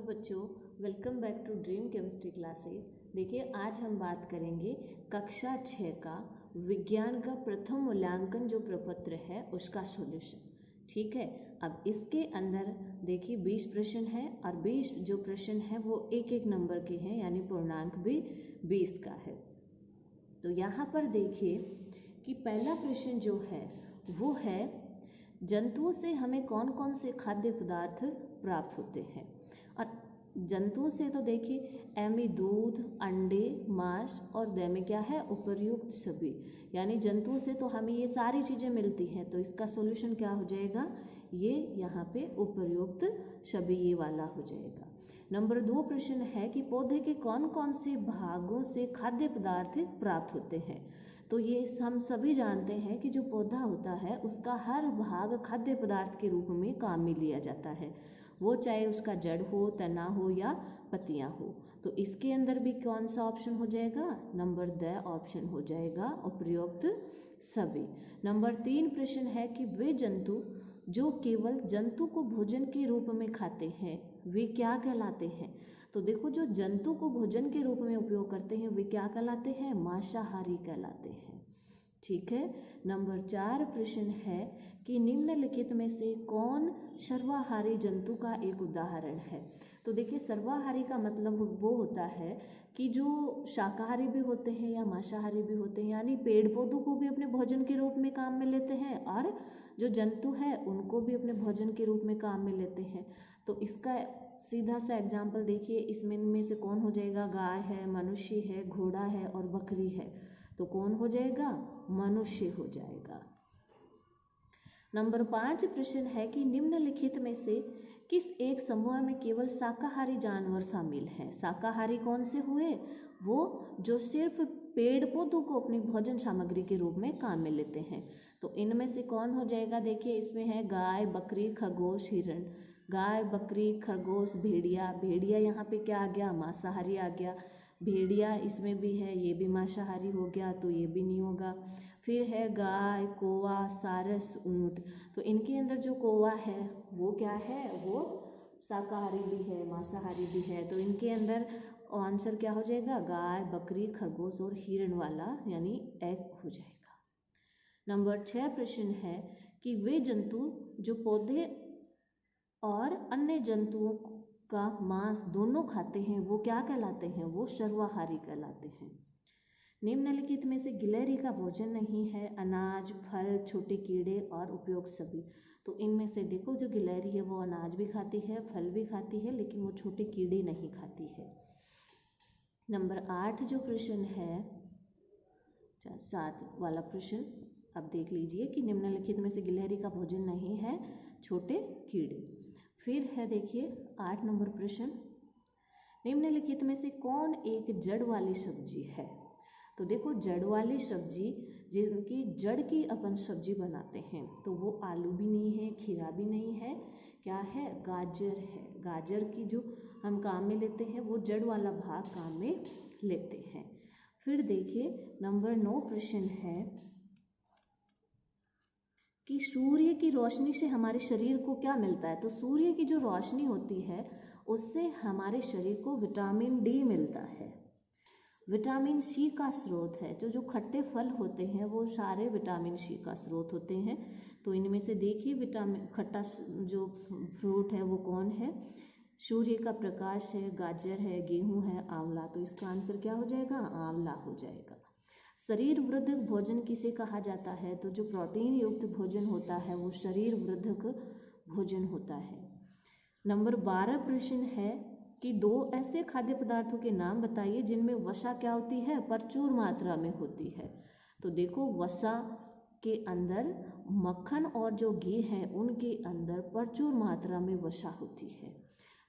बच्चों, welcome back to dream chemistry classes. देखिए, आज हम बात करेंगे कक्षा 6 का विज्ञान का प्रथम मूल्यांकन जो प्रपत्र है उसका सॉल्यूशन। ठीक है, अब इसके अंदर देखिए 20 प्रश्न है और 20 जो प्रश्न है वो एक एक नंबर के हैं, यानी पूर्णांक भी 20 का है। तो यहाँ पर देखिए कि पहला प्रश्न जो है वो है जंतुओं से हमें कौन कौन से खाद्य पदार्थ प्राप्त होते हैं। और जंतुओं से तो देखिए एमी दूध, अंडे, मांस और दे में क्या है उपर्युक्त सभी, यानी जंतुओं से तो हमें ये सारी चीज़ें मिलती हैं। तो इसका सॉल्यूशन क्या हो जाएगा, ये यहाँ पे उपर्युक्त सभी ये वाला हो जाएगा। नंबर 2 प्रश्न है कि पौधे के कौन कौन से भागों से खाद्य पदार्थ प्राप्त होते हैं। तो ये हम सभी जानते हैं कि जो पौधा होता है उसका हर भाग खाद्य पदार्थ के रूप में काम में लिया जाता है, वो चाहे उसका जड़ हो, तना हो या पत्तियां हो। तो इसके अंदर भी कौन सा ऑप्शन हो जाएगा, नंबर द ऑप्शन हो जाएगा उपयुक्त सभी। नंबर 3 प्रश्न है कि वे जंतु जो केवल जंतु को भोजन के रूप में खाते हैं वे क्या कहलाते हैं। तो देखो, जो जंतु को भोजन के रूप में उपयोग करते हैं वे क्या कहलाते हैं, मांसाहारी कहलाते हैं। ठीक है। नंबर 4 प्रश्न है कि निम्नलिखित में से कौन सर्वाहारी जंतु का एक उदाहरण है। तो देखिए, सर्वाहारी का मतलब वो होता है कि जो शाकाहारी भी होते हैं या मांसाहारी भी होते हैं, यानी पेड़ पौधों को भी अपने भोजन के रूप में काम में लेते हैं और जो जंतु है उनको भी अपने भोजन के रूप में काम में लेते हैं। तो इसका सीधा सा एग्जाम्पल देखिए, इसमें में से कौन हो जाएगा, गाय है, मनुष्य है, घोड़ा है और बकरी है। तो कौन हो जाएगा, मनुष्य हो जाएगा। नंबर 5 प्रश्न है कि निम्नलिखित में से किस एक समूह में केवल शाकाहारी जानवर शामिल हैं। शाकाहारी कौन से हुए, वो जो सिर्फ पेड़ पौधों को अपनी भोजन सामग्री के रूप में काम में लेते हैं। तो इनमें से कौन हो जाएगा, देखिए इसमें है गाय, बकरी, खरगोश, हिरण। गाय, बकरी, खरगोश, भेड़िया। भेड़िया यहाँ पे क्या आ गया, मांसाहारी आ गया। भेड़िया इसमें भी है, ये भी मांसाहारी हो गया, तो ये भी नहीं होगा। फिर है गाय, कौवा, सारस, ऊंट। तो इनके अंदर जो कौवा है वो क्या है, वो शाकाहारी भी है, मांसाहारी भी है। तो इनके अंदर आंसर क्या हो जाएगा, गाय, बकरी, खरगोश और हिरण वाला, यानी एक हो जाएगा। नंबर 6 प्रश्न है कि वे जंतु जो पौधे और अन्य जंतुओं का मांस दोनों खाते हैं वो क्या कहलाते हैं, वो सर्वाहारी कहलाते हैं। निम्नलिखित में से गिलहरी का भोजन नहीं है अनाज, फल, छोटे कीड़े और उपयोग सभी। तो इनमें से देखो, जो गिलहरी है वो अनाज भी खाती है, फल भी खाती है, लेकिन वो छोटे कीड़े नहीं खाती है। नंबर 8 जो प्रश्न है, 7 वाला प्रश्न अब देख लीजिए कि निम्नलिखित में से गिलहरी का भोजन नहीं है छोटे कीड़े। फिर है देखिए 8 नंबर प्रश्न, निम्नलिखित में से कौन एक जड़ वाली सब्जी है। तो देखो, जड़ वाली सब्जी जिनकी जड़ की अपन सब्जी बनाते हैं तो वो आलू भी नहीं है, खीरा भी नहीं है, क्या है, गाजर है। गाजर की जो हम काम में लेते हैं वो जड़ वाला भाग काम में लेते हैं। फिर देखिए नंबर 9 प्रश्न है कि सूर्य की रोशनी से हमारे शरीर को क्या मिलता है। तो सूर्य की जो रोशनी होती है उससे हमारे शरीर को विटामिन डी मिलता है। विटामिन सी का स्रोत है, जो खट्टे फल होते हैं वो सारे विटामिन सी का स्रोत होते हैं। तो इनमें से देखिए विटामिन खट्टा जो फ्रूट है वो कौन है, सूर्य का प्रकाश है, गाजर है, गेहूं है, आंवला। तो इसका आंसर क्या हो जाएगा, आंवला हो जाएगा। शरीर वृद्धक भोजन किसे कहा जाता है। तो जो प्रोटीन युक्त भोजन होता है वो शरीर वृद्धक भोजन होता है। नंबर 12 प्रश्न है कि 2 ऐसे खाद्य पदार्थों के नाम बताइए जिनमें वसा क्या होती है, प्रचुर मात्रा में होती है। तो देखो, वसा के अंदर मक्खन और जो घी है उनके अंदर प्रचुर मात्रा में वसा होती है।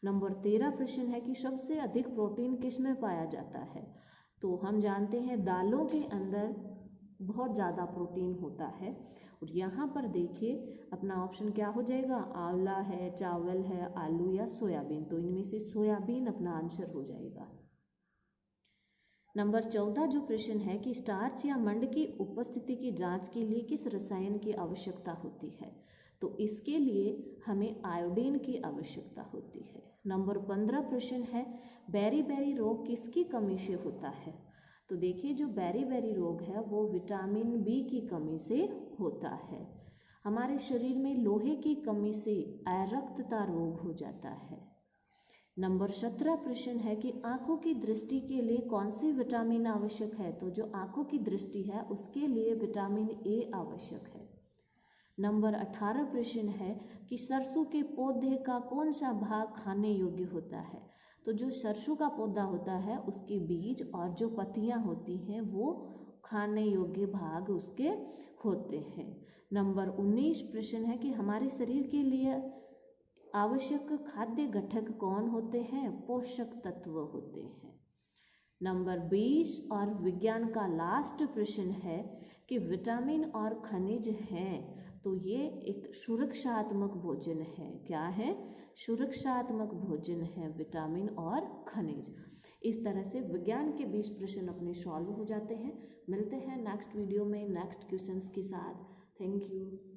नंबर 13 प्रश्न है कि सबसे अधिक प्रोटीन किस में पाया जाता है। तो हम जानते हैं दालों के अंदर बहुत ज़्यादा प्रोटीन होता है। और यहाँ पर देखिए अपना ऑप्शन क्या हो जाएगा, आंवला है, चावल है, आलू या सोयाबीन। तो इनमें से सोयाबीन अपना आंसर हो जाएगा। नंबर 14 जो प्रश्न है कि स्टार्च या मंड की उपस्थिति की जांच के लिए किस रसायन की आवश्यकता होती है। तो इसके लिए हमें आयोडीन की आवश्यकता होती है। नंबर 15 प्रश्न है, बेरी बेरी रोग किसकी कमी से होता है? तो देखिए जो बेरी बेरी रोग है वो विटामिन बी की कमी से होता है। हमारे शरीर में लोहे की कमी से अरक्तता रोग हो जाता है। नंबर 17 प्रश्न है कि आंखों की दृष्टि के लिए कौन सी विटामिन आवश्यक है? तो जो आंखों की दृष्टि है उसके लिए विटामिन ए आवश्यक है। नंबर 18 प्रश्न है कि सरसों के पौधे का कौन सा भाग खाने योग्य होता है? तो जो सरसों का पौधा होता है उसके बीज और जो पत्तियां होती हैं वो खाने योग्य भाग उसके होते हैं। नंबर 19 प्रश्न है कि हमारे शरीर के लिए आवश्यक खाद्य घटक कौन होते हैं? पोषक तत्व होते हैं। नंबर 20 और विज्ञान का लास्ट प्रश्न है कि विटामिन और खनिज हैं तो ये एक सुरक्षात्मक भोजन है। क्या है? सुरक्षात्मक भोजन है विटामिन और खनिज। इस तरह से विज्ञान के 20 प्रश्न अपने सॉल्व हो जाते हैं। मिलते हैं नेक्स्ट वीडियो में नेक्स्ट क्वेश्चंस के साथ। Thank you.